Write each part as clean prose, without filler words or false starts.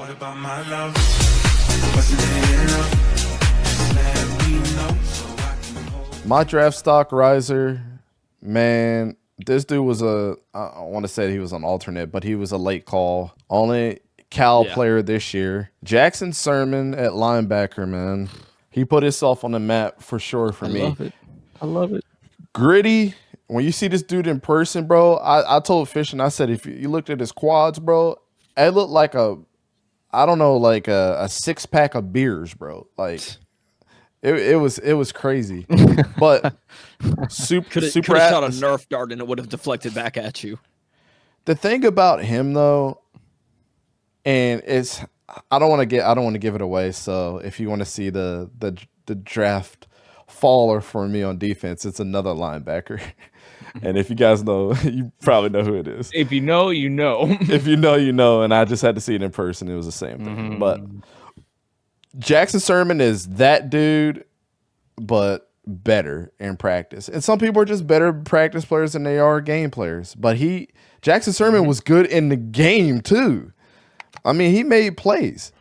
What about my love? Wasn't it enough? Just let me know so I can hold. My draft stock riser, man. This dude was I want to say he was an alternate, but he was a late call. Only Cal Yeah. player this year. Jackson Sirmon at linebacker, man. He put himself on the map for sure for me. I love it. Gritty. When you see this dude in person, bro, I told Fish and I said, if you looked at his quads, bro, it looked like I don't know, like a 6-pack of beers, bro. Like it was crazy. But super Could have shot a Nerf dart and it would have deflected back at you. The thing about him though, and it's I don't want to give it away. So if you want to see the draft faller for me on defense, it's another linebacker. And if you guys know, you probably know who it is. If you know, you know. If you know, you know. And I just had to see it in person. It was the same thing. But Jackson Sirmon is that dude, but better in practice. And some people are just better practice players than they are game players. But Jackson Sirmon was good in the game too. I mean, he made plays.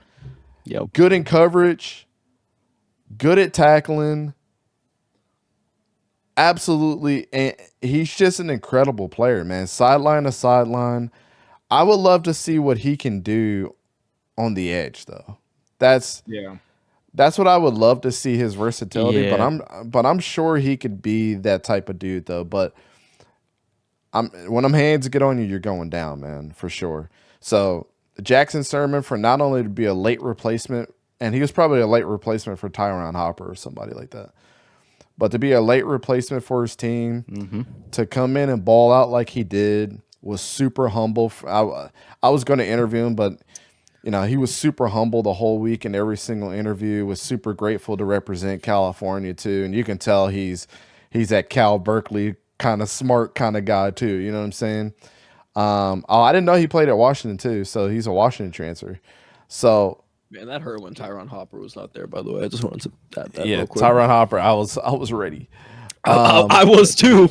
Yep. Good in coverage. Good at tackling. Absolutely. And he's just an incredible player, man. Sideline to sideline. I would love to see what he can do on the edge, though. That's what I would love to see, his versatility. Yeah. But I'm sure he could be that type of dude, though. But when them hands get on you, you're going down, man, for sure. So Jackson Sirmon, for not only to be a late replacement, and he was probably a late replacement for Tyron Hopper or somebody like that. But to be a late replacement for his team, to come in and ball out like he did, was super humble. I was going to interview him, but he was super humble the whole week in every single interview. Was super grateful to represent California too, and you can tell he's at Cal Berkeley kind of smart kind of guy too. You know what I'm saying? I didn't know he played at Washington too, so he's a Washington transfer. So. Man, that hurt when Tyron Hopper was not there, by the way. I just wanted to that real quick. Tyron Tyron Hopper, I was ready. I was too.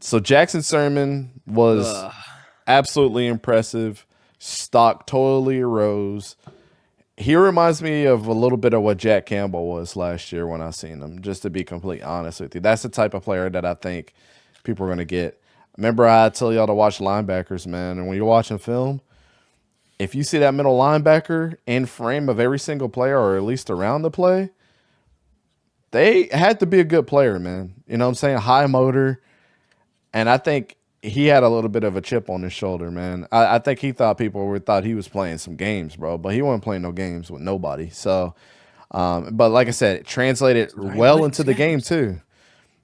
So Jackson Sirmon was absolutely impressive. Stock totally arose. He reminds me of a little bit of what Jack Campbell was last year when I seen him, just to be completely honest with you. That's the type of player that I think people are going to get. Remember, I tell y'all to watch linebackers, man. And when you're watching film, if you see that middle linebacker in frame of every single player, or at least around the play, they had to be a good player, man. You know what I'm saying? High motor. And I think he had a little bit of a chip on his shoulder, man. I think he thought people thought he was playing some games, bro. But he wasn't playing no games with nobody. So, but like I said, it translated well into the game, too.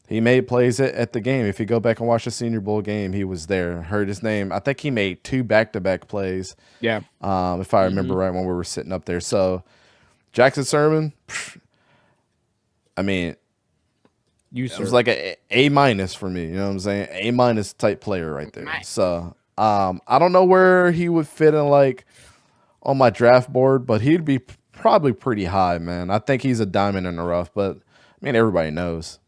He made plays at the game. If you go back and watch the Senior Bowl game, he was there. Heard his name. I think he made 2 back-to-back plays. Yeah. If I remember right when we were sitting up there. So, Jackson Sirmon, I mean, it was like a A- for me. You know what I'm saying? A- type player right there. So, I don't know where he would fit in like on my draft board, but he'd be probably pretty high, man. I think he's a diamond in the rough, but I mean, everybody knows.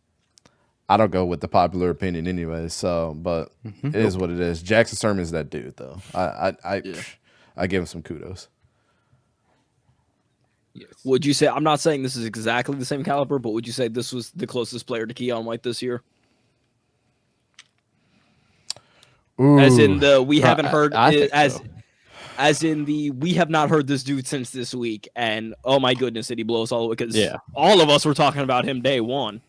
I don't go with the popular opinion anyway, so but it is what it is. Jackson Sirmon is that dude, though. I give him some kudos. Yes. Would you say, I'm not saying this is exactly the same caliber, but would you say this was the closest player to Keon White this year? Ooh, as in the we haven't heard as in the we have not heard this dude since this week, and oh my goodness, did he blow us all away? Because all of us were talking about him day one.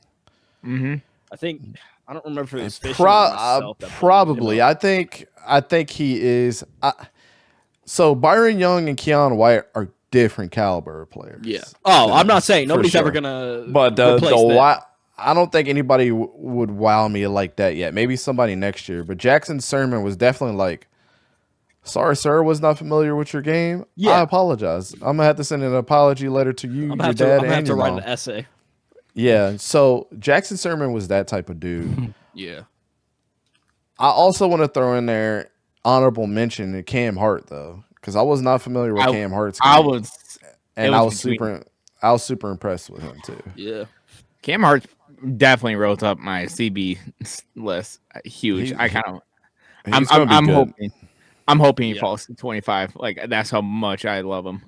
I think I don't remember if it was Fish myself probably. I think he is. So Byron Young and Keon White are different caliber players. Yeah. Oh, I'm not saying nobody's ever gonna. But I don't think anybody would wow me like that yet. Maybe somebody next year. But Jackson Sirmon was definitely like, sorry, sir, was not familiar with your game. Yeah. I apologize. I'm gonna have to send an apology letter to you, your dad, and your mom. I'm gonna have to write an essay. Yeah, so Jackson Sirmon was that type of dude. Yeah. I also want to throw in there honorable mention to Cam Hart, though, because I was not familiar with Cam Hart's game. I was super impressed with him too. Yeah, Cam Hart definitely rose up my CB list. Huge. I'm hoping. I'm hoping he falls to 25. Like that's how much I love him.